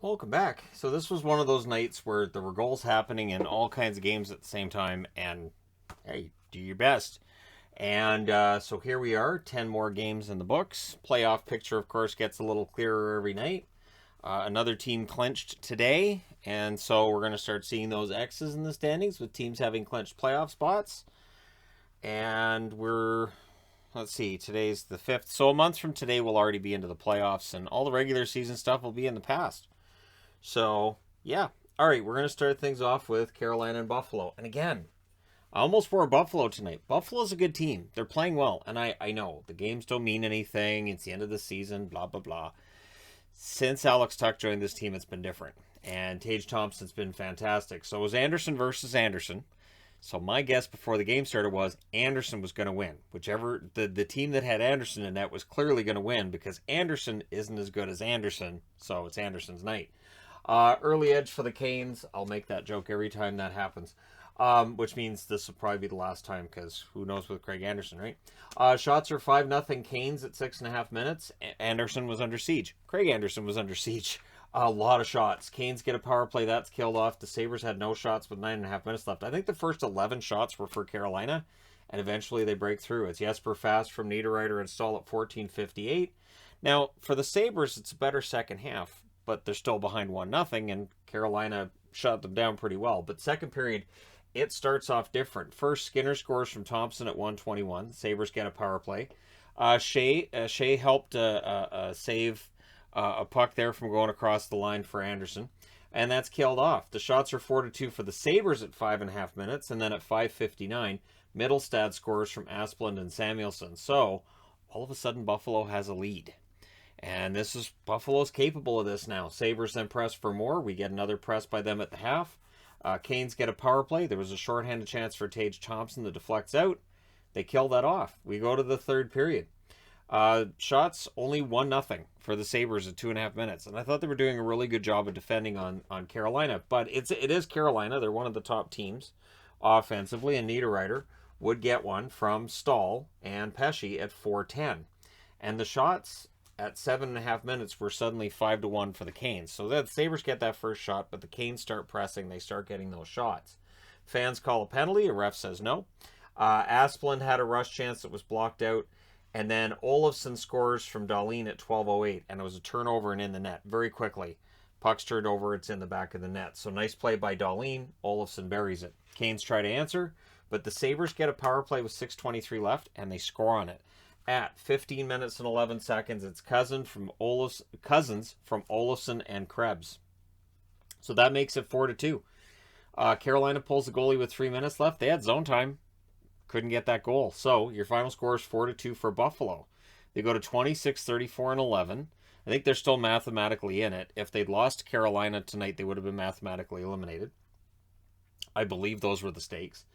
Welcome back. So this was one of those nights where there were goals happening in all kinds of games at the same time, and hey, do your best. And so here we are, 10 more games in the books. Playoff picture, of course, gets a little clearer every night. Another team clinched today, and so we're going to start seeing those X's in the standings with teams having clinched playoff spots. And let's see, today's the 5th. So a month from today, we'll already be into the playoffs, and all the regular season stuff will be in the past. So, yeah. All right, we're going to start things off with Carolina and Buffalo. And again, I almost wore Buffalo tonight. Buffalo's a good team. They're playing well. And I know the games don't mean anything. It's the end of the season, blah, blah, blah. Since Alex Tuck joined this team, it's been different. And Tage Thompson's been fantastic. So it was Anderson versus Anderson. So my guess before the game started was Anderson was going to win. Whichever, the team that had Anderson in net was clearly going to win because Anderson isn't as good as Anderson. So it's Anderson's night. Early edge for the Canes. I'll make that joke every time that happens. Which means this will probably be the last time because who knows with Craig Anderson, right? Shots are 5-0 Canes at 6.5 minutes. Anderson was under siege. Craig Anderson was under siege. A lot of shots. Canes get a power play. That's killed off. The Sabres had no shots with 9.5 minutes left. I think the first 11 shots were for Carolina, and eventually they break through. It's Jesper Fast from Niederreiter and Stahl at 14:58. Now, for the Sabres, it's a better second half, but they're still behind 1-0, and Carolina shut them down pretty well. But second period, it starts off different. First, Skinner scores from Thompson at 1:21. Sabres get a power play. Shea helped save a puck there from going across the line for Anderson, and that's killed off. The shots are 4-2 for the Sabres at 5.5 minutes, and then at 5:59, Mittelstadt scores from Asplund and Samuelsson. So all of a sudden, Buffalo has a lead. And Buffalo's capable of this now. Sabres then press for more. We get another press by them at the half. Canes get a power play. There was a shorthanded chance for Tage Thompson that deflects out. They kill that off. We go to the third period. Shots only 1-0 for the Sabres at 2.5 minutes. And I thought they were doing a really good job of defending on Carolina. But it is Carolina. They're one of the top teams offensively. And Niederreiter would get one from Stahl and Pesci at 4:10. And the shots at 7.5 minutes were suddenly 5-1 for the Canes. So the Sabres get that first shot, but the Canes start pressing. They start getting those shots. Fans call a penalty. A ref says no. Asplund had a rush chance that was blocked out. And then Olofsson scores from Dahlin at 12:08, and it was a turnover and in the net very quickly. Puck's turned over. It's in the back of the net. So nice play by Dahlin. Olofsson buries it. Canes try to answer, but the Sabres get a power play with 6:23 left, and they score on it. At 15 minutes and 11 seconds, it's Cousins from Olofsson and Krebs. So that makes it 4-2. Carolina pulls the goalie with 3 minutes left. They had zone time. Couldn't get that goal. So your final score is 4-2 for Buffalo. They go to 26, 34, and 11. I think they're still mathematically in it. If they'd lost to Carolina tonight, they would have been mathematically eliminated. I believe those were the stakes.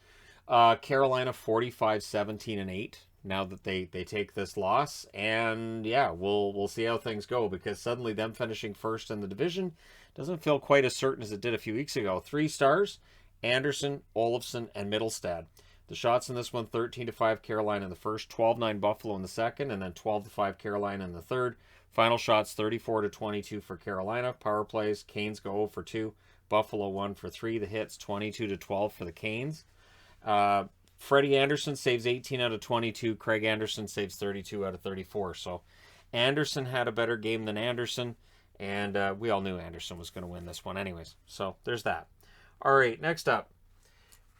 Carolina 45, 17, and 8. Now that they take this loss, and yeah, we'll see how things go because suddenly them finishing first in the division doesn't feel quite as certain as it did a few weeks ago. 3 stars: Anderson, Olofsson, and Mittelstadt. The shots in this one: 13-5 Carolina in the first, 12-9 Buffalo in the second, and then 12-5 Carolina in the third. Final shots: 34-22 for Carolina. Power plays: Canes go 0 for 2, Buffalo 1 for 3. The hits: 22-12 for the Canes. Freddie Anderson saves 18 out of 22. Craig Anderson saves 32 out of 34. So Anderson had a better game than Anderson, and we all knew Anderson was going to win this one anyways. So there's that. All right, next up,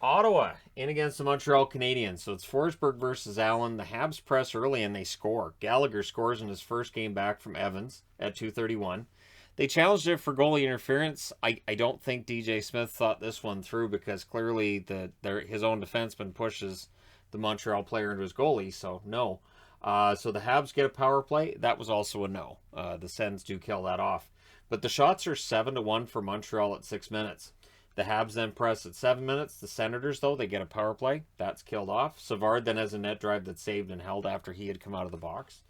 Ottawa in against the Montreal Canadiens. So it's Forsberg versus Allen. The Habs press early and they score. Gallagher scores in his first game back from Evans at 2:31. They challenged it for goalie interference. I don't think DJ Smith thought this one through because clearly his own defenseman pushes the Montreal player into his goalie, so no. So the Habs get a power play. That was also a no. The Sens do kill that off. But the shots are 7-1 for Montreal at 6 minutes. The Habs then press at 7 minutes. The Senators, though, they get a power play. That's killed off. Savard then has a net drive that's saved and held after he had come out of the box.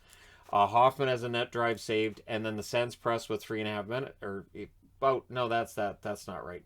Hoffman has a net drive saved, and then the Sens press with 3.5 minutes. That's not right.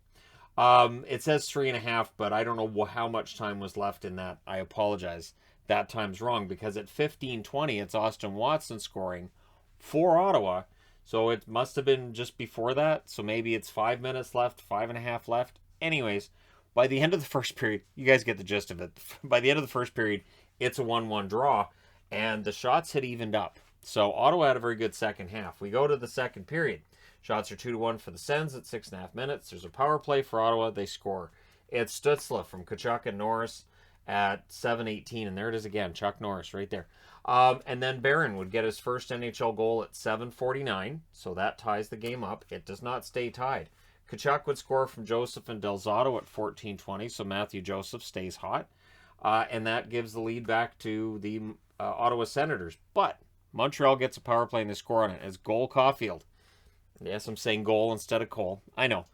It says 3.5, but I don't know how much time was left in that. I apologize. That time's wrong because at 15:20, it's Austin Watson scoring for Ottawa So it must have been just before that. So maybe it's 5 minutes left, 5.5 left. Anyways, by the end of the first period, you guys get the gist of it. By the end of the first period, it's a 1-1 draw, and the shots had evened up. So Ottawa had a very good second half. We go to the second period. Shots are 2-1 for the Sens at 6.5 minutes. There's a power play for Ottawa. They score. It's Stützle from Tkachuk and Norris at 7:18, and there it is again, Chuck Norris right there. And then Barron would get his first NHL goal at 7:49, so that ties the game up. It does not stay tied. Tkachuk would score from Joseph and Del Zotto at 14:20, so Matthew Joseph stays hot, and that gives the lead back to the Ottawa Senators. But Montreal gets a power play and they score on it as Cole Caulfield. Yes, I'm saying goal instead of Cole. I know.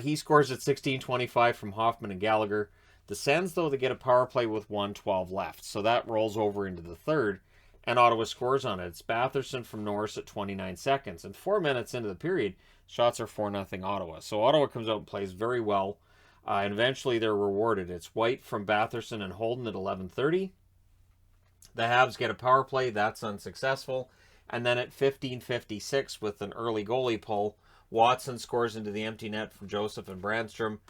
He scores at 16:25 from Hoffman and Gallagher. The Sens, though, they get a power play with 1:12 left, so that rolls over into the third, and Ottawa scores on it. It's Batherson from Norris at 29 seconds, and 4 minutes into the period, shots are 4-0 Ottawa. So Ottawa comes out and plays very well, and eventually they're rewarded. It's White from Batherson and Holden at 11:30. The Habs get a power play. That's unsuccessful. And then at 15:56, with an early goalie pull, Watson scores into the empty net from Joseph and Brandstrom.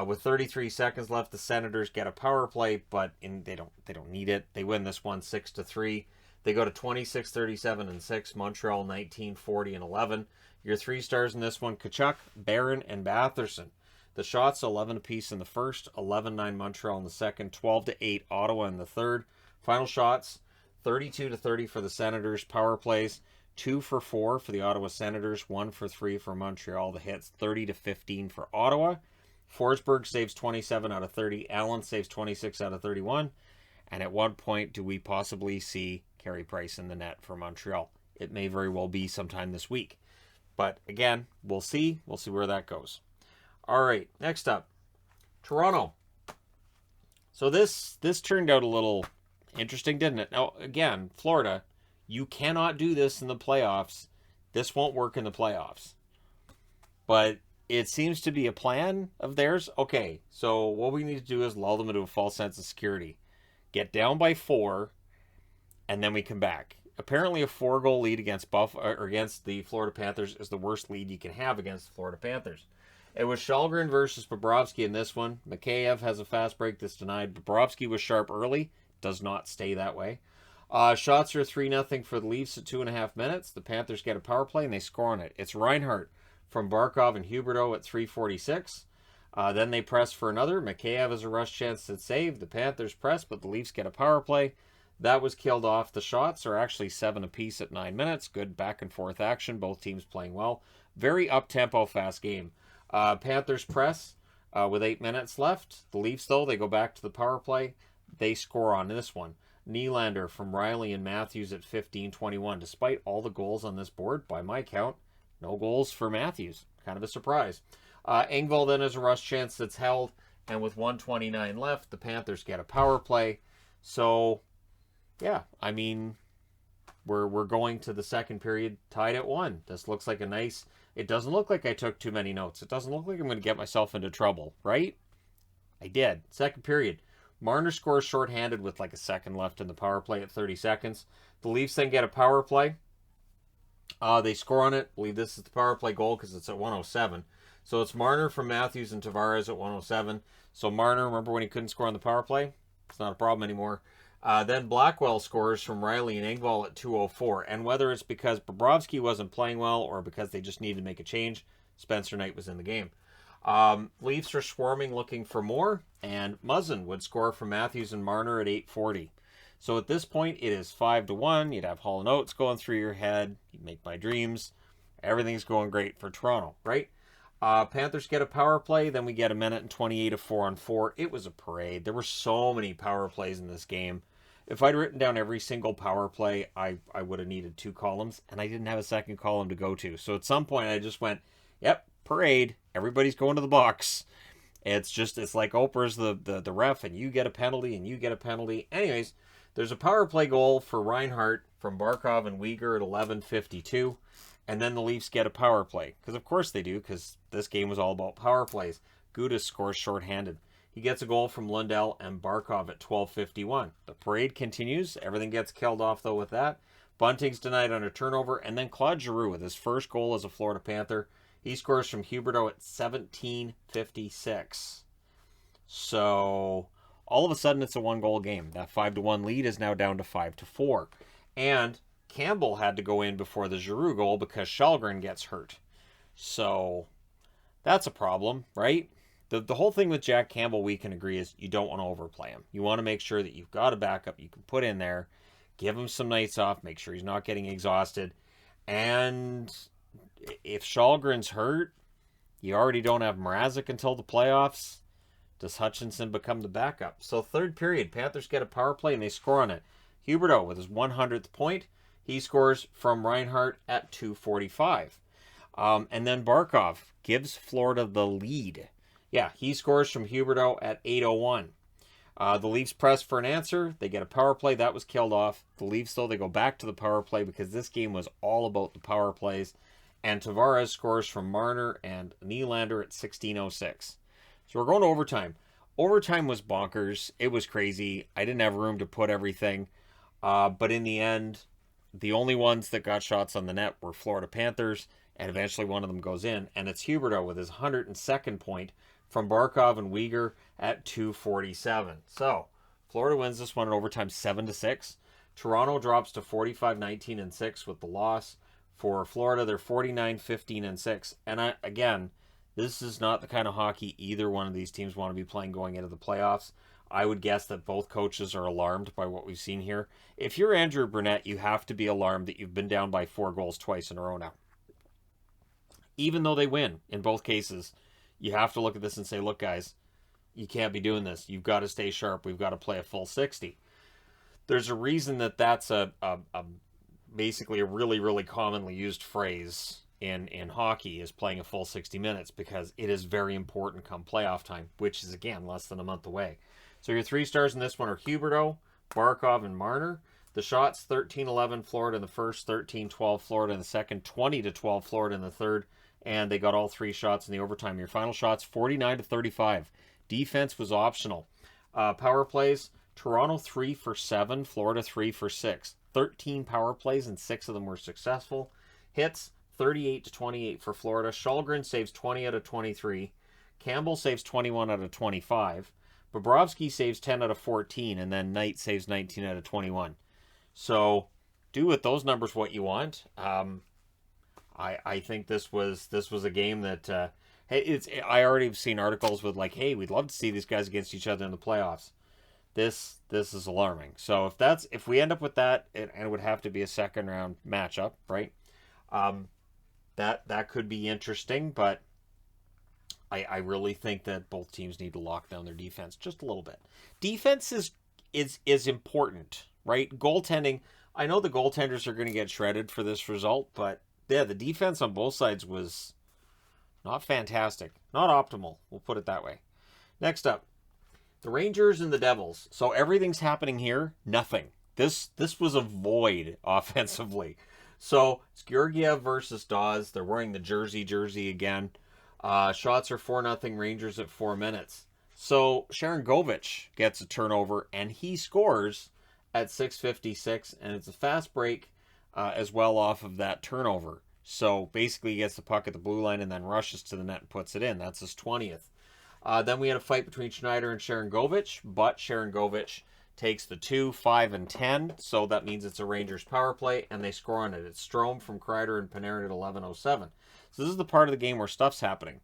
With 33 seconds left, the Senators get a power play, but they don't need it. They win this one 6-3. They go to 26, 37, and 6. Montreal 19, 40, and 11. Your 3 stars in this one: Tkachuk, Barron, and Batherson. The shots 11 apiece in the first, 11-9 Montreal in the second, 12-8 Ottawa in the third. Final shots: 32-30 for the Senators. Power plays: 2 for 4 for the Ottawa Senators, 1 for 3 for Montreal. The hits: 30-15 for Ottawa. Forsberg saves 27 out of 30. Allen saves 26 out of 31. And at what point do we possibly see Carey Price in the net for Montreal? It may very well be sometime this week. But again, we'll see. We'll see where that goes. All right, next up, Toronto. So this turned out a little interesting, didn't it? Now, again, Florida, you cannot do this in the playoffs. This won't work in the playoffs. But it seems to be a plan of theirs. Okay, so what we need to do is lull them into a false sense of security. Get down by 4, and then we come back. Apparently a 4-goal lead against against the Florida Panthers is the worst lead you can have against the Florida Panthers. It was Shalgren versus Bobrovsky in this one. Mikheyev has a fast break that's denied. Bobrovsky was sharp early. Does not stay that way. Shots are 3-0 for the Leafs at 2.5 minutes. The Panthers get a power play, and they score on it. It's Reinhart from Barkov and Huberdeau at 3:46. Then they press for another. Mikheyev has a rush chance to save. The Panthers press, but the Leafs get a power play. That was killed off. The shots are actually 7 apiece at 9 minutes. Good back and forth action. Both teams playing well. Very up-tempo, fast game. Panthers press with 8 minutes left. The Leafs, though, they go back to the power play. They score on this one. Nylander from Riley and Matthews at 15:21. Despite all the goals on this board, by my count, no goals for Matthews. Kind of a surprise. Engvall then has a rush chance that's held, and with 1:29 left, the Panthers get a power play. So, yeah, I mean, we're going to the second period tied at 1. This looks like a nice... It doesn't look like I took too many notes. It doesn't look like I'm going to get myself into trouble, right? I did. Second period. Marner scores shorthanded with like a second left in the power play at 30 seconds. The Leafs then get a power play. They score on it. I believe this is the power play goal because it's at 107. So it's Marner from Matthews and Tavares at 107. So Marner, remember when he couldn't score on the power play? It's not a problem anymore. Then Blackwell scores from Riley and Engvall at 2:04. And whether it's because Bobrovsky wasn't playing well or because they just needed to make a change, Spencer Knight was in the game. Leafs are swarming looking for more, and Muzzin would score from Matthews and Marner at 8:40. So at this point, it is 5-1. You'd have Hall & Oates going through your head. You make my dreams. Everything's going great for Toronto, right? Panthers get a power play. Then we get a minute and 28 of 4-on-4. It was a parade. There were so many power plays in this game. If I'd written down every single power play, I would have needed 2 columns, and I didn't have a second column to go to. So at some point, I just went, yep, parade. Everybody's going to the box. It's like Oprah's the ref, and you get a penalty, and you get a penalty. Anyways, there's a power play goal for Reinhart from Barkov and Weegar at 11:52. And then the Leafs get a power play. Because of course they do, because this game was all about power plays. Gudas scores shorthanded. He gets a goal from Lundell and Barkov at 12:51. The parade continues. Everything gets killed off, though, with that. Bunting's denied on a turnover, and then Claude Giroux with his first goal as a Florida Panther. He scores from Huberdeau at 17:56. So all of a sudden it's a 1-goal game. That 5-1 lead is now down to 5-4. And Campbell had to go in before the Giroux goal because Källgren gets hurt. So that's a problem, right? The whole thing with Jack Campbell, we can agree, is you don't want to overplay him. You want to make sure that you've got a backup you can put in there, give him some nights off, make sure he's not getting exhausted. And if Källgren's hurt, you already don't have Mrazek until the playoffs. Does Hutchinson become the backup? So third period, Panthers get a power play and they score on it. Huberdeau with his 100th point. He scores from Reinhart at 2:45. And then Barkov gives Florida the lead. Yeah, he scores from Huberdeau at 8:01. The Leafs press for an answer. They get a power play. That was killed off. The Leafs, though, they go back to the power play because this game was all about the power plays. And Tavares scores from Marner and Nylander at 16:06. So we're going to overtime. Overtime was bonkers. It was crazy. I didn't have room to put everything. But in the end, the only ones that got shots on the net were Florida Panthers. And eventually one of them goes in. And it's Huberdeau with his 102nd point from Barkov and Weegar at 2:47. So Florida wins this one in overtime 7-6. Toronto drops to 45-19-6 with the loss. For Florida, they're 49-15-6. And again, this is not the kind of hockey either one of these teams want to be playing going into the playoffs. I would guess that both coaches are alarmed by what we've seen here. If you're Andrew Brunette, you have to be alarmed that you've been down by 4 goals twice in a row now. Even though they win in both cases, you have to look at this and say, look, guys, you can't be doing this. You've got to stay sharp. We've got to play a full 60. There's a reason that that's basically a really, really commonly used phrase in hockey, is playing a full 60 minutes, because it is very important come playoff time, which is, again, less than a month away. So your 3 stars in this one are Huberdeau, Barkov, and Marner. The shots, 13-11 Florida in the first, 13-12 Florida in the second, 20-12 Florida in the third, and they got all 3 shots in the overtime. Your final shots, 49-35. Defense was optional. Power plays, Toronto 3 for 7, Florida 3 for 6. 13 power plays and 6 of them were successful. Hits, 38-28 for Florida. Källgren saves 20 out of 23. Campbell saves 21 out of 25. Bobrovsky saves 10 out of 14, and then Knight saves 19 out of 21. So do with those numbers what you want. I think this was a game that I already have seen articles with like, hey, we'd love to see these guys against each other in the playoffs. This is alarming. So if we end up with that, and it would have to be a second round matchup, right? That could be interesting, but I really think that both teams need to lock down their defense just a little bit. Defense is important, right? Goaltending, I know the goaltenders are going to get shredded for this result, but yeah, the defense on both sides was not fantastic. Not optimal, we'll put it that way. Next up, the Rangers and the Devils. So everything's happening here. Nothing. This was a void offensively. So it's Georgiev versus Dawes. They're wearing the jersey again. Shots are 4-0 Rangers at 4 minutes. So Sharon Govich gets a turnover, and he scores at 6:56, and it's a fast break as well off of that turnover. So basically he gets the puck at the blue line and then rushes to the net and puts it in. That's his 20th. Then we had a fight between Schneider and Sharon Govich, but Sharon Govich takes the 2, 5, and 10, so that means it's a Rangers power play, and they score on it. It's Strome from Kreider and Panarin at 11:07. So this is the part of the game where stuff's happening.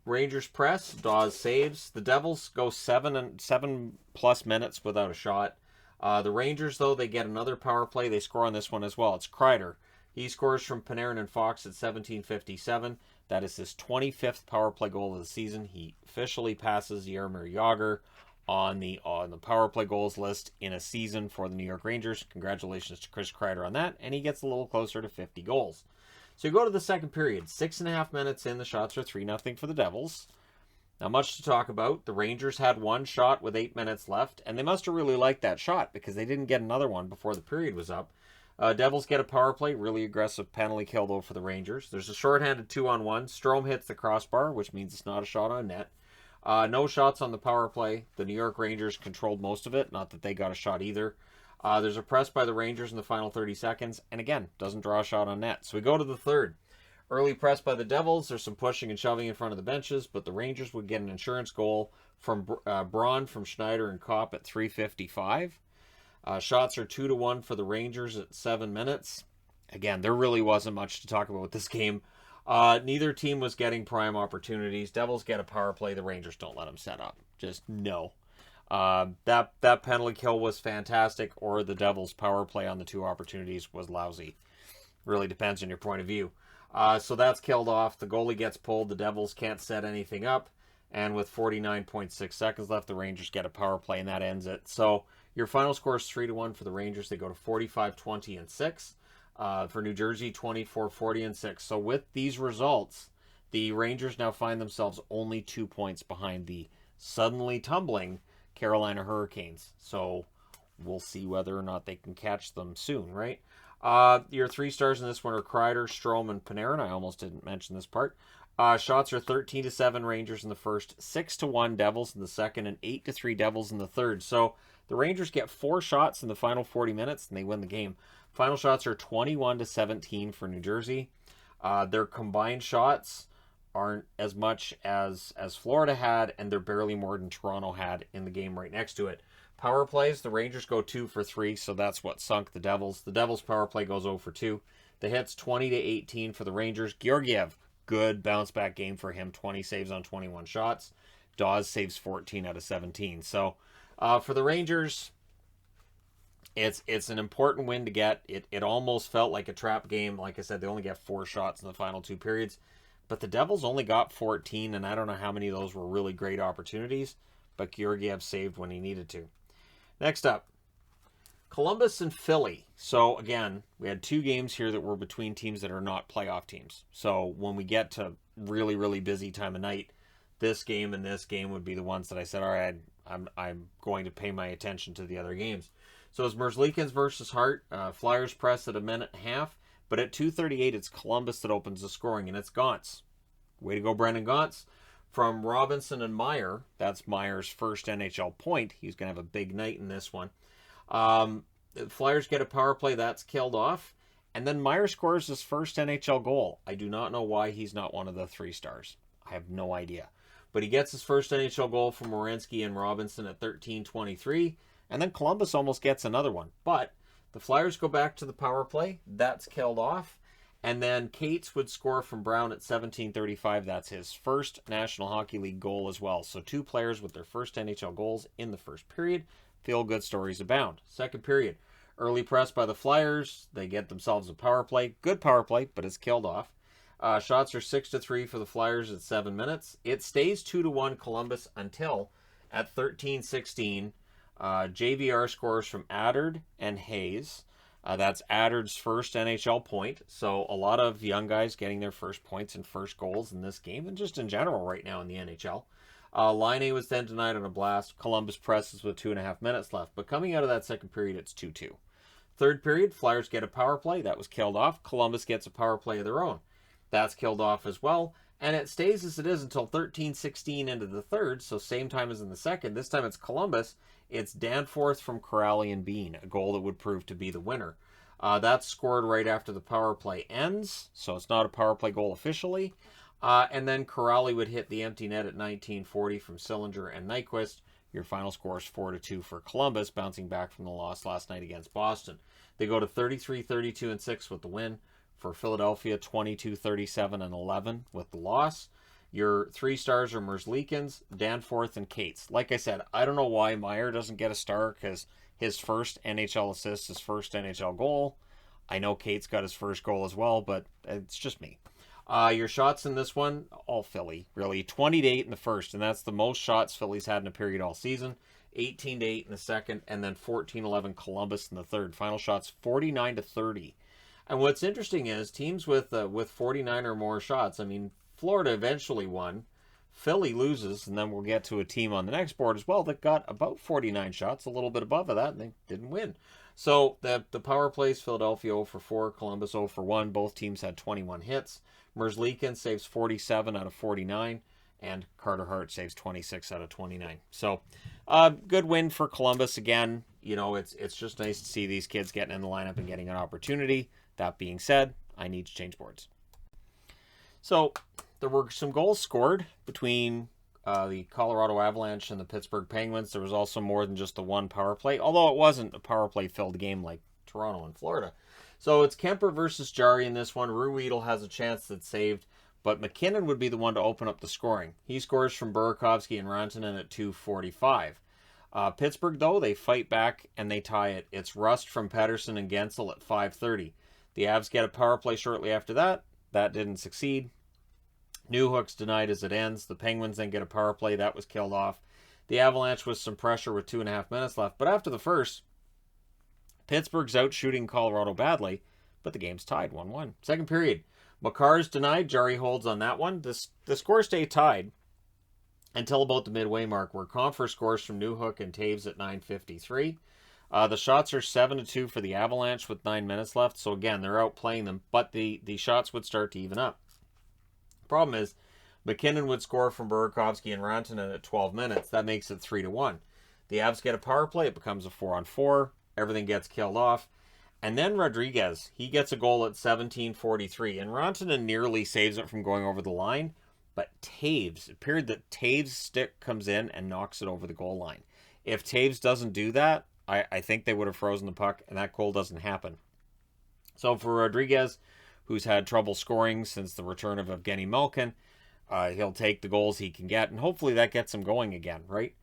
Rangers press, Dawes saves. The Devils go 7+ minutes without a shot. The Rangers, though, they get another power play. They score on this one as well. It's Kreider. He scores from Panarin and Fox at 17:57. That is his 25th power play goal of the season. He officially passes Jaromir Jagr on the power play goals list in a season for the New York Rangers. Congratulations to Chris Kreider on that, and he gets a little closer to 50 goals. So you go to the second period, 6.5 minutes in, the shots are 3-0 for the Devils. Not much to talk about. The Rangers had one shot with 8 minutes left, and they must have really liked that shot because they didn't get another one before the period was up. Devils get a power play, really aggressive penalty kill though for the Rangers. There's a shorthanded 2-on-1. Strome hits the crossbar, which means it's not a shot on net. No shots on the power play. The New York Rangers controlled most of it. Not that they got a shot either. There's a press by the Rangers in the final 30 seconds, and again, doesn't draw a shot on net. So we go to the third. Early press by the Devils. There's some pushing and shoving in front of the benches, but the Rangers would get an insurance goal from Braun, from Schneider, and Kopp at 3:55. Shots are 2-1 for the Rangers at 7 minutes. Again, there really wasn't much to talk about with this game. Neither team was getting prime opportunities. Devils get a power play. The Rangers don't let them set up. Just no. That penalty kill was fantastic, or the Devils' power play on the 2 opportunities was lousy. Really depends on your point of view. So that's killed off. The goalie gets pulled. The Devils can't set anything up. And with 49.6 seconds left, the Rangers get a power play, and that ends it. So your final score is 3-1 for the Rangers. They go to 45-20-6. For New Jersey, 24-40-6. So with these results, the Rangers now find themselves only 2 points behind the suddenly tumbling Carolina Hurricanes. So we'll see whether or not they can catch them soon, right? Your 3 stars in this one are Kreider, Strome, and Panarin. I almost didn't mention this part. Shots are 13-7 Rangers in the first, 6-1 Devils in the second, and 8-3 Devils in the third. So the Rangers get 4 shots in the final 40 minutes, and they win the game. Final shots are 21-17 for New Jersey. Their combined shots aren't as much as Florida had, and they're barely more than Toronto had in the game right next to it. Power plays, the Rangers go 2 for 3, so that's what sunk the Devils. The Devils' power play goes 0 for 2. The hits, 20-18 for the Rangers. Georgiev, good bounce-back game for him, 20 saves on 21 shots. Dawes saves 14 out of 17. So for the Rangers, it's an important win to get. It almost felt like a trap game. Like I said, they only get 4 shots in the final 2 periods. But the Devils only got 14, and I don't know how many of those were really great opportunities, but Georgiev saved when he needed to. Next up, Columbus and Philly. So again, we had 2 games here that were between teams that are not playoff teams. So when we get to really, really busy time of night, this game and this game would be the ones that I said, all right, I'm going to pay my attention to the other games. So it's Merzlikins versus Hart. Flyers press at 1.5 minutes, but at 2:38, it's Columbus that opens the scoring, and it's Gauntz. Way to go, Brendan Gauntz. From Robinson and Meyer, that's Meyer's first NHL point. He's going to have a big night in this one. The Flyers get a power play, that's killed off. And then Meyer scores his first NHL goal. I do not know why he's not one of the 3 stars. I have no idea. But he gets his first NHL goal from Werenski and Robinson at 13:23. And then Columbus almost gets another one. But the Flyers go back to the power play. That's killed off. And then Cates would score from Brown at 17:35. That's his first National Hockey League goal as well. So 2 players with their first NHL goals in the first period. Feel-good stories abound. Second period, early press by the Flyers. They get themselves a power play. Good power play, but it's killed off. Shots are 6-3 for the Flyers at 7 minutes. It stays 2-1 Columbus until at 13:16. JVR scores from Addard and Hayes. That's Addard's first NHL point. So a lot of young guys getting their first points and first goals in this game, and just in general right now in the NHL. Laine was then denied on a blast. Columbus presses with 2.5 minutes left. But coming out of that second period, it's 2-2. Third period, Flyers get a power play. That was killed off. Columbus gets a power play of their own. That's killed off as well. And it stays as it is until 13:16 into the third, so same time as in the second. This time it's Columbus. It's Danforth from Corrali and Bean, a goal that would prove to be the winner. That's scored right after the power play ends, so it's not a power play goal officially. And then Corrali would hit the empty net at 19:40 from Sillinger and Nyquist. Your final score is 4-2 for Columbus, bouncing back from the loss last night against Boston. They go to 33-32-6 with the win. For Philadelphia, 22-37-11 with the loss. Your 3 stars are Merzlikins, Danforth, and Cates. Like I said, I don't know why Meyer doesn't get a star, because his first NHL assist, his first NHL goal. I know Cates got his first goal as well, but it's just me. Your shots in this one, all Philly, really. 20-8 in the first, and that's the most shots Philly's had in a period all season. 18-8 in the second, and then 14-11 Columbus in the third. Final shots, 49-30. And what's interesting is teams with 49 or more shots, I mean, Florida eventually won. Philly loses, and then we'll get to a team on the next board as well that got about 49 shots, a little bit above of that, and they didn't win. So the power plays, Philadelphia 0 for 4, Columbus 0 for 1. Both teams had 21 hits. Merzlikins saves 47 out of 49, and Carter Hart saves 26 out of 29. So good win for Columbus again. you know, it's just nice to see these kids getting in the lineup and getting an opportunity. That being said, I need to change boards. So there were some goals scored between the Colorado Avalanche and the Pittsburgh Penguins. There was also more than just the one power play, although it wasn't a power play filled game like Toronto and Florida. So it's Kemper versus Jarry in this one. Ruhwedel has a chance that's saved, but McKinnon would be the one to open up the scoring. He scores from Burakovsky and Rantanen at 2:45. Pittsburgh, though, they fight back and they tie it. It's Rust from Pettersson and Gensel at 5:30. The Avs get a power play shortly after that. That didn't succeed. Newhook's denied as it ends. The Penguins then get a power play. That was killed off. The Avalanche with some pressure with 2.5 minutes left. But after the first, Pittsburgh's out shooting Colorado badly, but the game's tied 1-1. Second period, Makar's denied. Jarry holds on that one. The score stayed tied until about the midway mark, where Compher scores from Newhook and Taves at 9:53. The shots are 7-2 for the Avalanche with 9 minutes left. So again, they're outplaying them, but the shots would start to even up. Problem is, McKinnon would score from Burakovsky and Rantanen at 12 minutes. That makes it 3-1. The Avs get a power play. It becomes a 4-on-4. Everything gets killed off. And then Rodriguez, he gets a goal at 17:43. And Rantanen nearly saves it from going over the line. But Taves, it appeared that Taves' stick comes in and knocks it over the goal line. If Taves doesn't do that, I think they would have frozen the puck, and that goal doesn't happen. So for Rodriguez, who's had trouble scoring since the return of Evgeny Malkin, he'll take the goals he can get, and hopefully that gets him going again, right?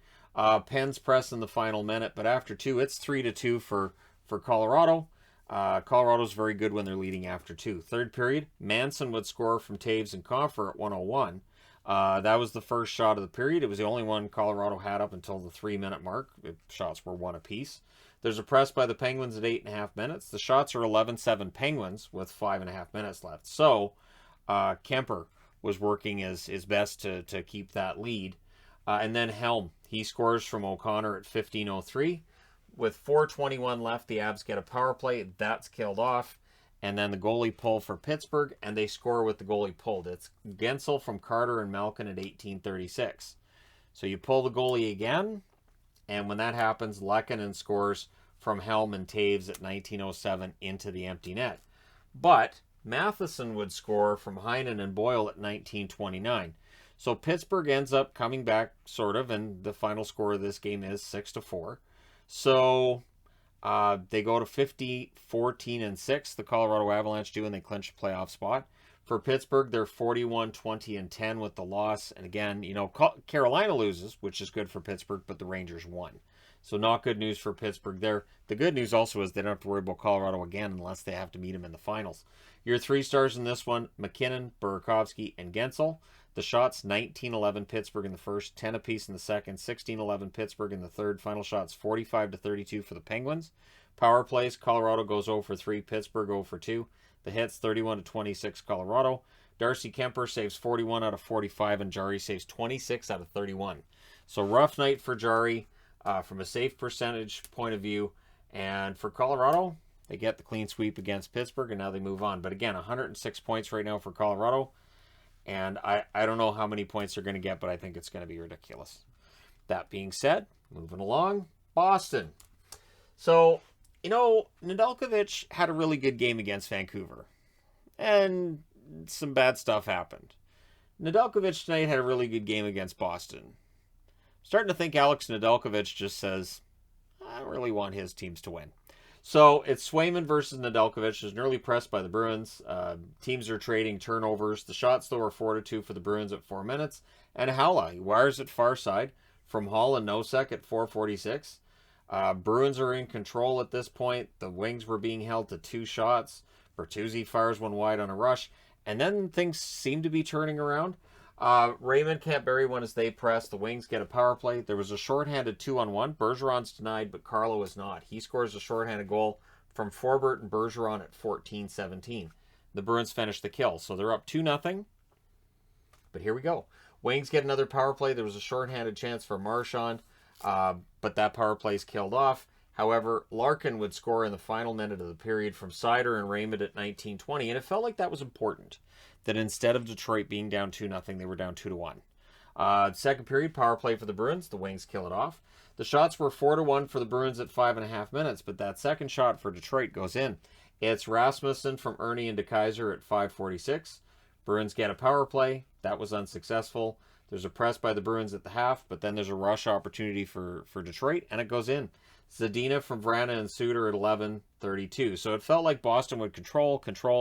Penn's press in the final minute, but after 2, it's 3-2 for Colorado. Colorado's very good when they're leading after 2. Third period, Manson would score from Taves and Compher at 1:01. That was the first shot of the period. It was the only one Colorado had up until the 3-minute mark. The shots were 1 apiece. There's a press by the Penguins at 8.5 minutes. The shots are 11-7 Penguins with 5.5 minutes left. So Kemper was working his best to keep that lead. And then Helm, he scores from O'Connor at 15:03. With 4:21 left, the Avs get a power play. That's killed off. And then the goalie pull for Pittsburgh, and they score with the goalie pulled. It's Gensel from Carter and Malkin at 18:36. So you pull the goalie again, and when that happens, Lehkonen scores from Helm and Taves at 19:07 into the empty net. But Matheson would score from Heinen and Boyle at 19:29. So Pittsburgh ends up coming back, sort of, and the final score of this game is 6-4. So they go to 50-14-6. The Colorado Avalanche do, and they clinch a playoff spot. For Pittsburgh, they're 41-20-10 with the loss. And again, you know, Carolina loses, which is good for Pittsburgh, but the Rangers won. So not good news for Pittsburgh there. The good news also is they don't have to worry about Colorado again unless they have to meet them in the finals. Your 3 stars in this one, McKinnon, Burakovsky, and Gensel. The shots, 19-11 Pittsburgh in the first, 10 apiece in the second, 16-11 Pittsburgh in the third. Final shots, 45-32 for the Penguins. Power plays, Colorado goes 0-3, Pittsburgh 0-2. The hits, 31-26 Colorado. Darcy Kemper saves 41 out of 45, and Jarry saves 26 out of 31. So rough night for Jarry from a save percentage point of view. And for Colorado, they get the clean sweep against Pittsburgh, and now they move on. But again, 106 points right now for Colorado. And I don't know how many points they're going to get, but I think it's going to be ridiculous. That being said, moving along, Boston. So, you know, Nedeljkovic had a really good game against Vancouver. And some bad stuff happened. Nedeljkovic tonight had a really good game against Boston. Starting to think Alex Nedeljkovic just says, I don't really want his teams to win. So it's Swayman versus Nedeljkovic. Is nearly pressed by the Bruins. Teams are trading turnovers. The shots, though, are 4-2 for the Bruins at 4 minutes. And Haula, he wires it far side from Hall and Nosek at 4:46. Bruins are in control at this point. The wings were being held to 2 shots. Bertuzzi fires one wide on a rush. And then things seem to be turning around. Raymond can't bury one as they press. The Wings get a power play. There was a shorthanded 2-on-1. Bergeron's denied, but Carlo is not. He scores a shorthanded goal from Forbert and Bergeron at 14-17. The Bruins finish the kill, so they're up 2-0. But here we go. Wings get another power play. There was a shorthanded chance for Marchand, but that power play is killed off. However, Larkin would score in the final minute of the period from Sider and Raymond at 19-20, and it felt like that was important. That instead of Detroit being down 2-0, they were down 2-1. Second period, power play for the Bruins. The Wings kill it off. The shots were 4-1 for the Bruins at 5.5 minutes, but that second shot for Detroit goes in. It's Rasmussen from Ernie into Kaiser at 5:46. Bruins get a power play. That was unsuccessful. There's a press by the Bruins at the half, but then there's a rush opportunity for Detroit, and it goes in. Zadina from Vrana and Suter at 11:32. So it felt like Boston would control,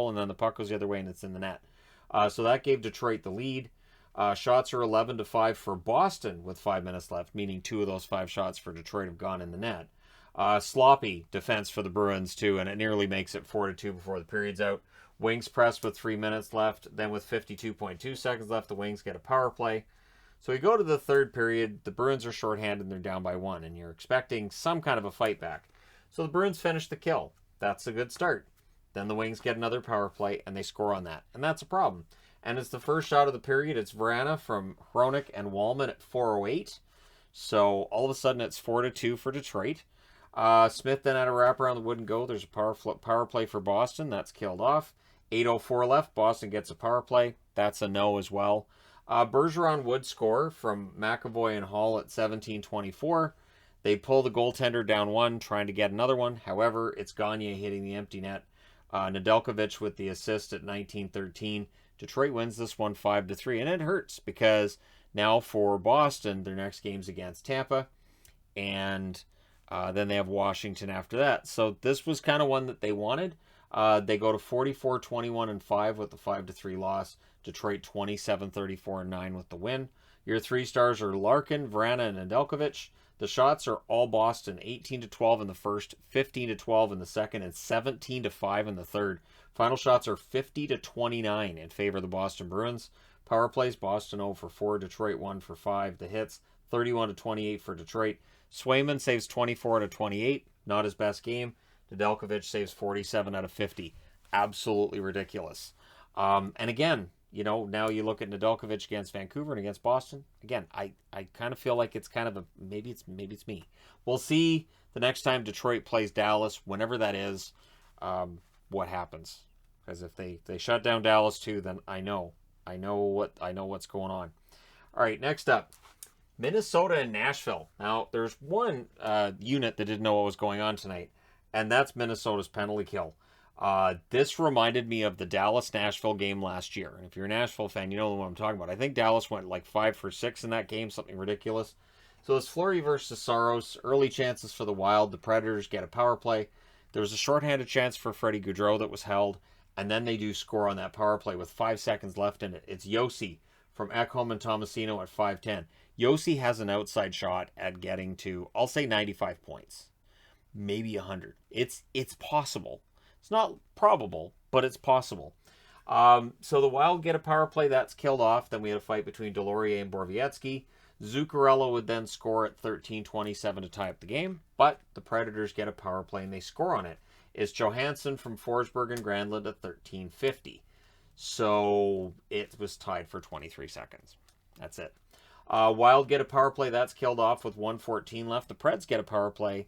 and then the puck goes the other way, and it's in the net. So that gave Detroit the lead. Shots are 11-5 for Boston with 5 minutes left, meaning 2 of those 5 shots for Detroit have gone in the net. Sloppy defense for the Bruins, too, and it nearly makes it 4-2 before the period's out. Wings press with 3 minutes left. Then with 52.2 seconds left, the Wings get a power play. So we go to the third period. The Bruins are shorthanded and they're down by 1, and you're expecting some kind of a fight back. So the Bruins finish the kill. That's a good start. Then the Wings get another power play, and they score on that. And that's a problem. And it's the first shot of the period. It's Vrana from Hronik and Wallman at 4:08. So all of a sudden it's 4-2 for Detroit. Smith then had a wrap around the wooden goal. There's a power play for Boston. That's killed off. 8:04 left. Boston gets a power play. That's a no as well. Bergeron would score from McAvoy and Hall at 17:24. They pull the goaltender down 1, trying to get another one. However, it's Gagne hitting the empty net. Nedeljkovic with the assist at 19:13. Detroit wins this one 5-3, and it hurts because now for Boston, their next game's against Tampa, and then they have Washington after that. So this was kind of one that they wanted. They go to 44-21-5 with the 5-3 loss. Detroit 27-34-9 with the win. Your 3 stars are Larkin, Vrana, and Nedeljkovic. The shots are all Boston, 18-12 in the first, 15-12 in the second, and 17-5 in the third. Final shots are 50-29 in favor of the Boston Bruins. Power plays, Boston 0 for 4, Detroit 1 for 5. The hits, 31-28 for Detroit. Swayman saves 24-28, not his best game. Nedeljkovic saves 47 out of 50. Absolutely ridiculous. And again, you know, now you look at Nedeljkovic against Vancouver and against Boston. Again, I kind of feel like it's kind of a maybe it's me. We'll see the next time Detroit plays Dallas, whenever that is, what happens. Because if they shut down Dallas too, then I know what's going on. All right, next up, Minnesota and Nashville. Now there's one unit that didn't know what was going on tonight, and that's Minnesota's penalty kill. This reminded me of the Dallas-Nashville game last year. And if you're a Nashville fan, you know what I'm talking about. I think Dallas went like 5 for 6 in that game, something ridiculous. So it's Fleury versus Saros. Early chances for the Wild. The Predators get a power play. There was a shorthanded chance for Freddie Gaudreau that was held. And then they do score on that power play with 5 seconds left in it. It's Yossi from Ekholm and Tomasino at 5:10. Yossi has an outside shot at getting to, I'll say 95 points. Maybe 100. It's possible. It's not probable, but it's possible. So the Wild get a power play. That's killed off. Then we had a fight between Delorier and Borowiecki. Zuccarello would then score at 13:27 to tie up the game. But the Predators get a power play and they score on it. It's Johansson from Forsberg and Granlund at 13:50. So it was tied for 23 seconds. That's it. Wild get a power play. That's killed off with 1:14 left. The Preds get a power play.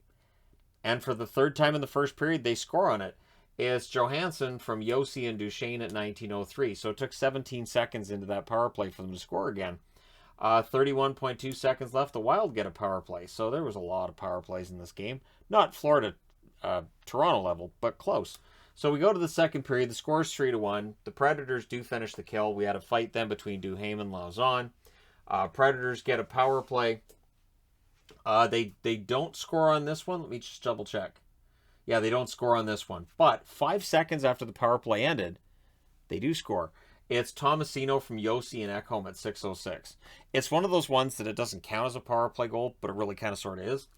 And for the third time in the first period, they score on it. It's Johansson from Yossi and Duchesne at 19:03. So it took 17 seconds into that power play for them to score again. 31.2 seconds left. The Wild get a power play. So there was a lot of power plays in this game. Not Florida, Toronto level, but close. So we go to the second period. The score is 3-1. The Predators do finish the kill. We had a fight then between Duhaime and Lauzon. Predators get a power play. They don't score on this one. Let me just double check. Yeah, they don't score on this one. But 5 seconds after the power play ended, they do score. It's Tomasino from Yossi and Ekholm at 6:06. It's one of those ones that it doesn't count as a power play goal, but it really kind of sort of is.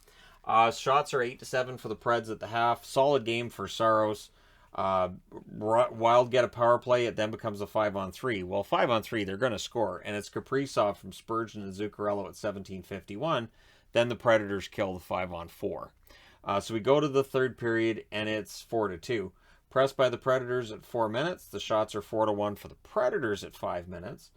Shots are 8-7 for the Preds at the half. Solid game for Saros. Wild get a power play. It then becomes a 5-on-3. Well, 5-on-3, they're going to score. And it's Kaprizov from Spurgeon and Zuccarello at 17:51. Then the Predators kill the 5-on-4. So we go to the third period, and it's 4-2. Pressed by the Predators at 4 minutes. The shots are 4-1 for the Predators at 5 minutes.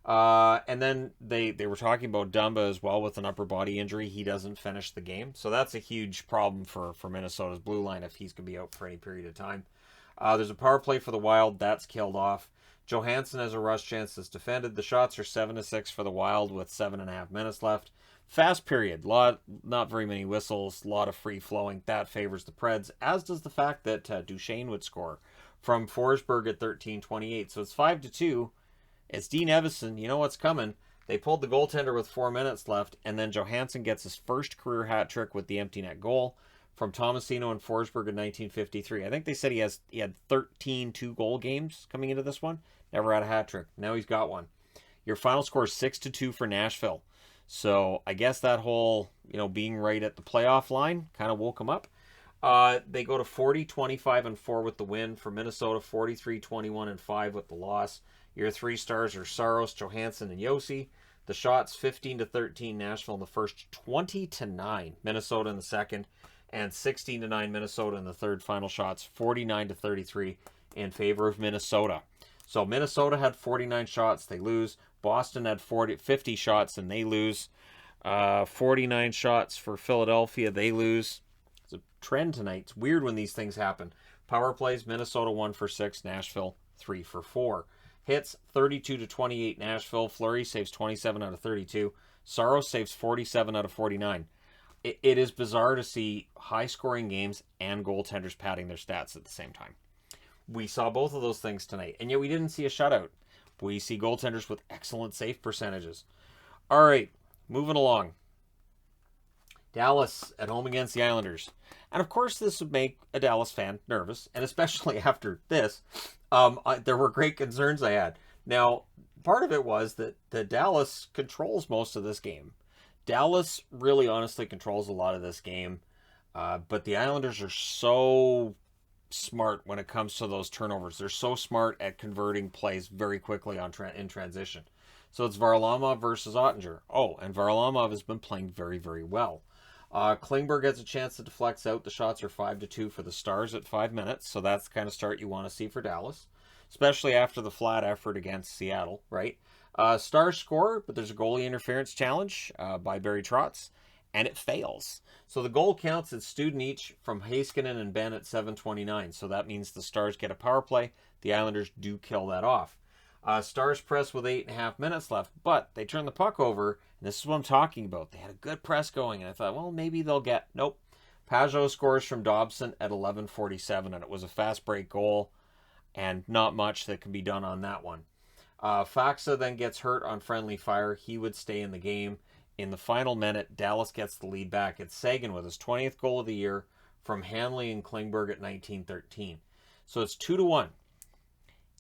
And then they were talking about Dumba as well with an upper body injury. He doesn't finish the game. So that's a huge problem for Minnesota's blue line if he's going to be out for any period of time. There's a power play for the Wild. That's killed off. Johansson has a rush chance that's defended. The shots are 7-6 for the Wild with 7.5 minutes left. Fast period. Not very many whistles. A lot of free flowing. That favors the Preds, as does the fact that Duchesne would score from Forsberg at 13:28. So it's 5-2. It's Dean Evison. You know what's coming. They pulled the goaltender with 4 minutes left, and then Johansson gets his first career hat trick with the empty net goal from Tomasino and Forsberg in 1953. I think they said he had 13 two-goal games coming into this one. Never had a hat trick. Now he's got one. Your final score is 6-2 for Nashville. So I guess that whole, being right at the playoff line kind of woke him up. They go to 40-25-4 with the win. For Minnesota, 43-21-5 with the loss. Your 3 stars are Saros, Johansson, and Yossi. The shots 15-13 Nashville in the first, 20-9 Minnesota in the second, and 16-9 Minnesota in the third. Final shots 49-33 in favor of Minnesota. So Minnesota had 49 shots, they lose. Boston had 50 shots and they lose. 49 shots for Philadelphia, they lose. It's a trend tonight. It's weird when these things happen. Power plays, Minnesota 1 for 6, Nashville 3 for 4. Hits 32-28 Nashville. Fleury saves 27 out of 32. Saros saves 47 out of 49. It is bizarre to see high-scoring games and goaltenders padding their stats at the same time. We saw both of those things tonight, and yet we didn't see a shutout. We see goaltenders with excellent save percentages. All right, moving along. Dallas at home against the Islanders. And of course, this would make a Dallas fan nervous, and especially after this, there were great concerns I had. Now, part of it was that Dallas controls most of this game. Dallas really honestly controls a lot of this game, but the Islanders are so smart when it comes to those turnovers. They're so smart at converting plays very quickly in transition. So it's Varlamov versus Ottinger. Oh, and Varlamov has been playing very, very well. Klingberg gets a chance to deflect out. The shots are 5-2 for the Stars at 5 minutes. So that's the kind of start you want to see for Dallas, especially after the flat effort against Seattle, right? Stars score, but there's a goalie interference challenge by Barry Trotz, and it fails. So the goal counts as student each from Heiskanen and Ben at 7:29. So that means the Stars get a power play. The Islanders do kill that off. Stars press with 8.5 minutes left, but they turn the puck over, and this is what I'm talking about. They had a good press going, and I thought, well, maybe they'll get... Nope. Pajot scores from Dobson at 11:47, and it was a fast break goal, and not much that can be done on that one. Faxa then gets hurt on friendly fire. He would stay in the game. In the final minute, Dallas gets the lead back. It's Sagan with his 20th goal of the year from Hanley and Klingberg at 19:13. So it's 2-1.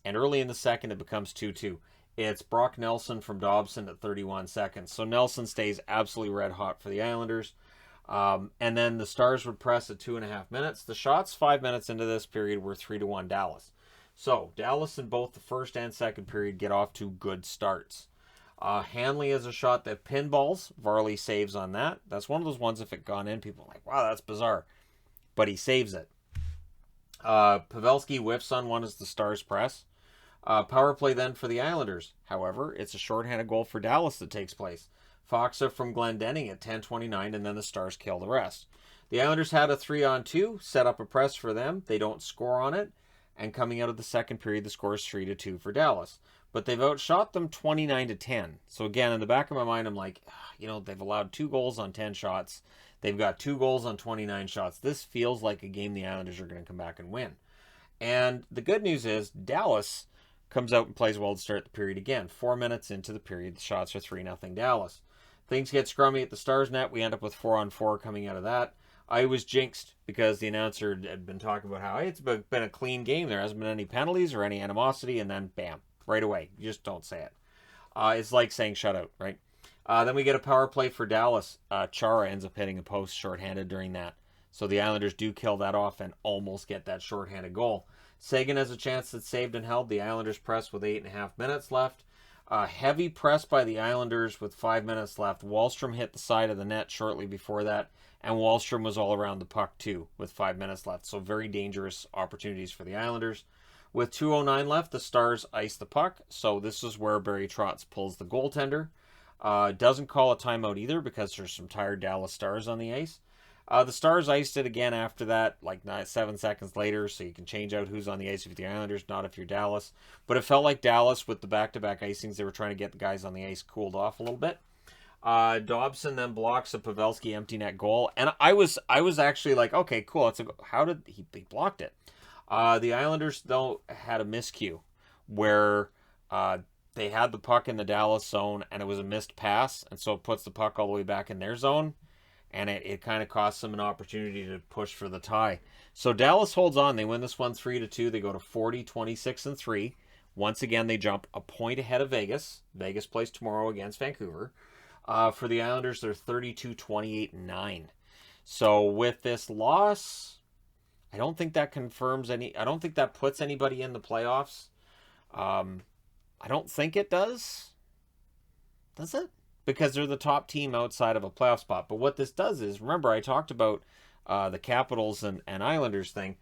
And early in the second, it becomes 2-2. It's Brock Nelson from Dobson at 31 seconds. So Nelson stays absolutely red hot for the Islanders. And then the Stars would press at 2.5 minutes. The shots 5 minutes into this period were 3-1 Dallas. So Dallas in both the first and second period get off to good starts. Hanley has a shot that pinballs. Varley saves on that. That's one of those ones, if it gone in, people are like, wow, that's bizarre. But he saves it. Pavelski whiffs on one as the Stars press. Power play then for the Islanders. However, it's a shorthanded goal for Dallas that takes place. Faxa from Glendening at 10:29, and then the Stars kill the rest. The Islanders had a 3-on-2, set up a press for them. They don't score on it. And coming out of the second period, the score is 3-2 for Dallas. But they've outshot them 29-10. So again, in the back of my mind, I'm like, they've allowed 2 goals on 10 shots. They've got 2 goals on 29 shots. This feels like a game the Islanders are going to come back and win. And the good news is Dallas comes out and plays well to start the period again. 4 minutes into the period, the shots are 3-0 Dallas. Things get scrummy at the Stars net. We end up with 4-on-4 coming out of that. I was jinxed because the announcer had been talking about how it's been a clean game. There hasn't been any penalties or any animosity, and then bam, right away. You just don't say it. It's like saying shutout, right? Then we get a power play for Dallas. Chara ends up hitting a post shorthanded during that. So the Islanders do kill that off and almost get that shorthanded goal. Sagan has a chance that's saved and held. The Islanders press with 8.5 minutes left. Heavy press by the Islanders with 5 minutes left. Wahlstrom hit the side of the net shortly before that. And Wahlstrom was all around the puck too with 5 minutes left. So very dangerous opportunities for the Islanders. With 2:09 left, the Stars ice the puck. So this is where Barry Trotz pulls the goaltender. Doesn't call a timeout either because there's some tired Dallas Stars on the ice. The Stars iced it again after that, like 7 seconds later, so you can change out who's on the ice if you're the Islanders, not if you're Dallas. But it felt like Dallas, with the back-to-back icings, they were trying to get the guys on the ice cooled off a little bit. Dobson then blocks a Pavelski empty net goal, and I was actually like, okay, cool. How did he blocked it? The Islanders, though, had a miscue where they had the puck in the Dallas zone, and it was a missed pass, and so it puts the puck all the way back in their zone, and it kind of costs them an opportunity to push for the tie. So Dallas holds on. They win this one 3-2. They go to 40, 26, and 3. Once again, they jump a point ahead of Vegas. Vegas plays tomorrow against Vancouver. For the Islanders, they're 32, 28, 9. So with this loss, I don't think that confirms any. I don't think that puts anybody in the playoffs. I don't think it does. Does it? Because they're the top team outside of a playoff spot. But what this does is, remember, I talked about the Capitals and Islanders thing.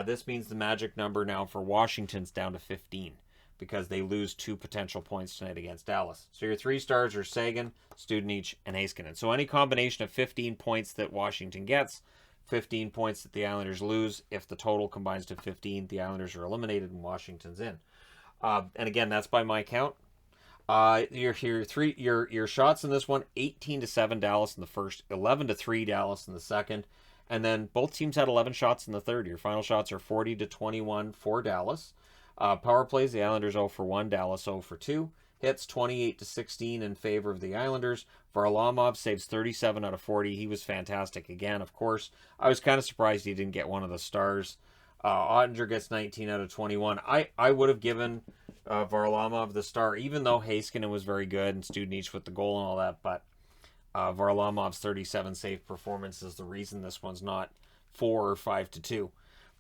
This means the magic number now for Washington's down to 15 because they lose 2 potential points tonight against Dallas. So your 3 stars are Sagan, Studenic, and Heiskanen. So any combination of 15 points that Washington gets, 15 points that the Islanders lose. If the total combines to 15, the Islanders are eliminated and Washington's in. And again, that's by my count. Your shots in this one: 18-7 Dallas in the first, 11-3 Dallas in the second, and then both teams had 11 shots in the third. Your final shots are 40-21 for Dallas. Power plays: the Islanders 0 for 1, Dallas 0 for 2. Hits 28-16 in favor of the Islanders. Varlamov saves 37 out of 40. He was fantastic again. Of course, I was kind of surprised he didn't get one of the stars. Ottinger gets 19 out of 21. I would have given Varlamov the star, even though Heiskanen was very good and Studenic with the goal and all that. But Varlamov's 37 save performance is the reason this one's not 4 or 5-2.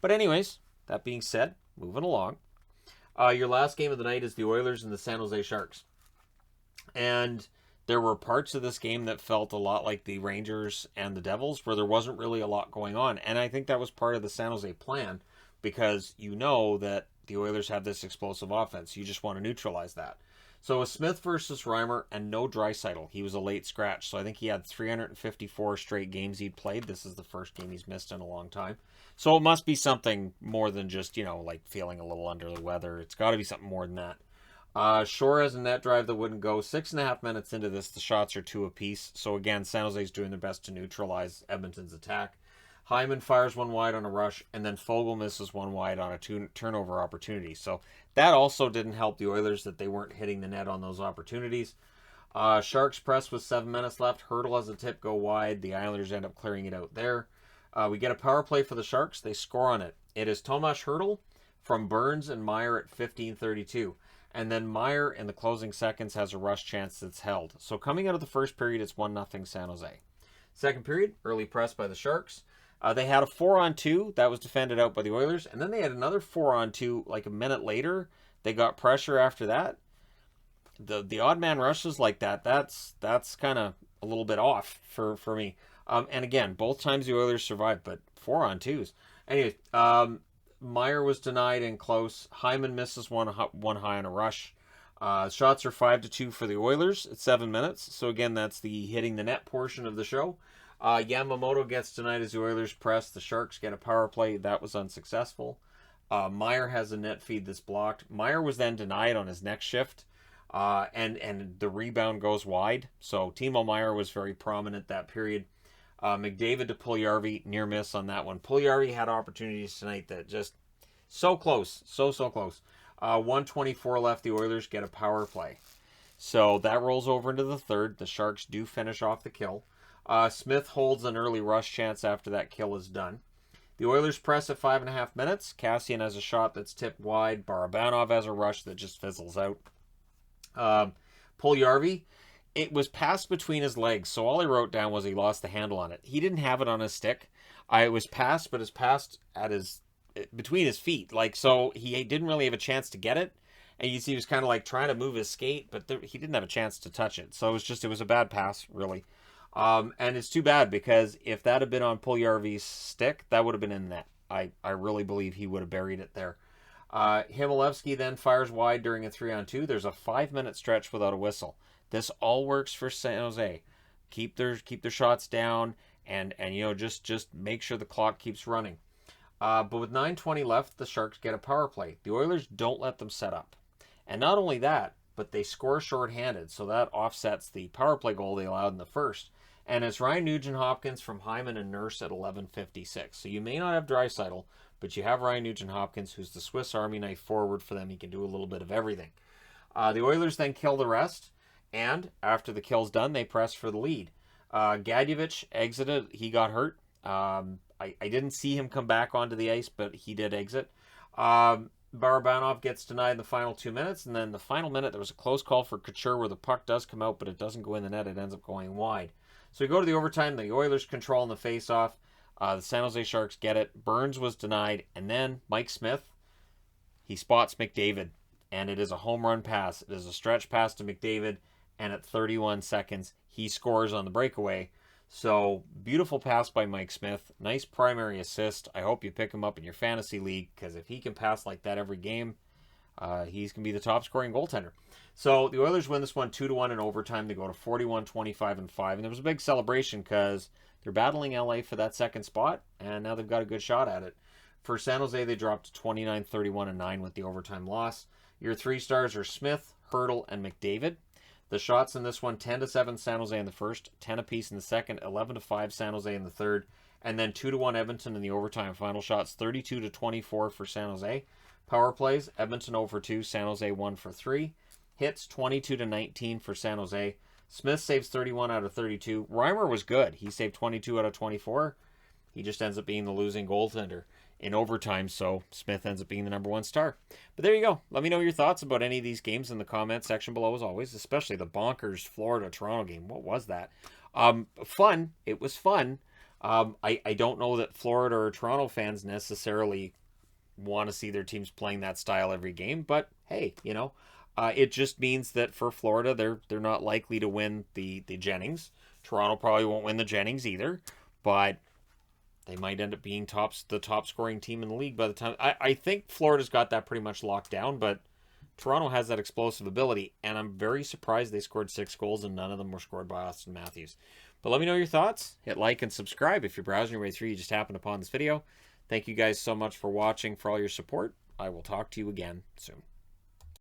But anyways, that being said, moving along. Your last game of the night is the Oilers and the San Jose Sharks. And there were parts of this game that felt a lot like the Rangers and the Devils, where there wasn't really a lot going on. And I think that was part of the San Jose plan, because you know that the Oilers have this explosive offense. You just want to neutralize that. So with Smith versus Reimer and no Draisaitl, he was a late scratch. So I think he had 354 straight games he'd played. This is the first game he's missed in a long time. So it must be something more than just, like feeling a little under the weather. It's got to be something more than that. Shore has a net drive that wouldn't go. 6.5 minutes into this, the shots are 2 apiece. So again, San Jose's doing their best to neutralize Edmonton's attack. Hyman fires one wide on a rush, and then Fogle misses one wide on a turnover opportunity. So that also didn't help the Oilers, that they weren't hitting the net on those opportunities. Sharks press with 7 minutes left. Hurdle has a tip go wide. The Islanders end up clearing it out there. We get a power play for the Sharks. They score on it. It is Tomas Hurdle from Burns and Meyer at 15:32. And then Meyer in the closing seconds has a rush chance that's held. So coming out of the first period, it's 1-0 San Jose. Second period, early press by the Sharks. They had a 4-on-2 that was defended out by the Oilers, and then they had another 4-on-2 like a minute later. They got pressure after that. The odd man rushes like that, that's kind of a little bit off for me. And again, both times the Oilers survived, but 4-on-2s. Anyway, Meyer was denied in close. Hyman misses one high on a rush. Shots are 5-2 for the Oilers at 7 minutes. So again, that's the hitting the net portion of the show. Yamamoto gets denied as the Oilers press. The Sharks get a power play. That was unsuccessful. Meyer has a net feed that's blocked. Meyer was then denied on his next shift. And the rebound goes wide. So Timo Meyer was very prominent that period. McDavid to Puljujarvi, near miss on that one. Puljujarvi had opportunities tonight that just so close. So close. 1:24 left. The Oilers get a power play. So that rolls over into the third. The Sharks do finish off the kill. Smith holds an early rush chance after that kill is done. The Oilers press at 5.5 minutes. Kassian has a shot that's tipped wide. Barabanov has a rush that just fizzles out. Puljujarvi, it was passed between his legs, so all I wrote down was he lost the handle on it. He didn't have it on his stick. It was passed, but it's passed at between his feet. So he didn't really have a chance to get it. And you see he was kind of like trying to move his skate, but he didn't have a chance to touch it. So it was a bad pass, really. And it's too bad, because if that had been on Puljujarvi's stick, that would have been in net. I really believe he would have buried it there. Himilevsky then fires wide during a 3-on-2. There's a 5-minute stretch without a whistle. This all works for San Jose. Keep their shots down, and you know, just make sure the clock keeps running. But with 9:20 left, the Sharks get a power play. The Oilers don't let them set up. And not only that, but they score shorthanded, so that offsets the power play goal they allowed in the first. And it's Ryan Nugent-Hopkins from Hyman and Nurse at 11:56. So you may not have Draisaitl, but you have Ryan Nugent-Hopkins, who's the Swiss Army knife forward for them. He can do a little bit of everything. The Oilers then kill the rest, and after the kill's done, they press for the lead. Gadjevich exited. He got hurt. I didn't see him come back onto the ice, but he did exit. Barabanov gets denied in the final 2 minutes, and then the final minute, there was a close call for Couture where the puck does come out, but it doesn't go in the net. It ends up going wide. So we go to the overtime. The Oilers control in the face-off. The San Jose Sharks get it. Burns was denied, and then Mike Smith, he spots McDavid, and it is a home run pass. It is a stretch pass to McDavid, and at 31 seconds, he scores on the breakaway. So, beautiful pass by Mike Smith. Nice primary assist. I hope you pick him up in your fantasy league, because if he can pass like that every game, he's going to be the top scoring goaltender. So, the Oilers win this one 2-1 in overtime. They go to 41, 25, and 5. And there was a big celebration because they're battling LA for that second spot, and now they've got a good shot at it. For San Jose, they dropped to 29, 31, and 9 with the overtime loss. Your 3 stars are Smith, Hurdle, and McDavid. The shots in this one, 10-7 San Jose in the first, 10 apiece in the second, 11-5 San Jose in the third, and then 2-1 Edmonton in the overtime. Final shots, 32-24 for San Jose. Power plays, Edmonton 0-2, San Jose 1-3. Hits, 22-19 for San Jose. Smith saves 31 out of 32. Reimer was good. He saved 22 out of 24. He just ends up being the losing goaltender in overtime, so Smith ends up being the number 1 star. But there you go. Let me know your thoughts about any of these games in the comment section below, as always, especially the bonkers Florida-Toronto game. What was that? Fun. It was fun. I don't know that Florida or Toronto fans necessarily want to see their teams playing that style every game, but hey, you know, it just means that for Florida, they're not likely to win the Jennings. Toronto probably won't win the Jennings either, but they might end up being the top scoring team in the league by the time. I think Florida's got that pretty much locked down, but Toronto has that explosive ability, and I'm very surprised they scored 6 goals and none of them were scored by Austin Matthews. But let me know your thoughts. Hit like and subscribe if you're browsing your way through. You just happened upon this video. Thank you guys so much for watching, for all your support. I will talk to you again soon.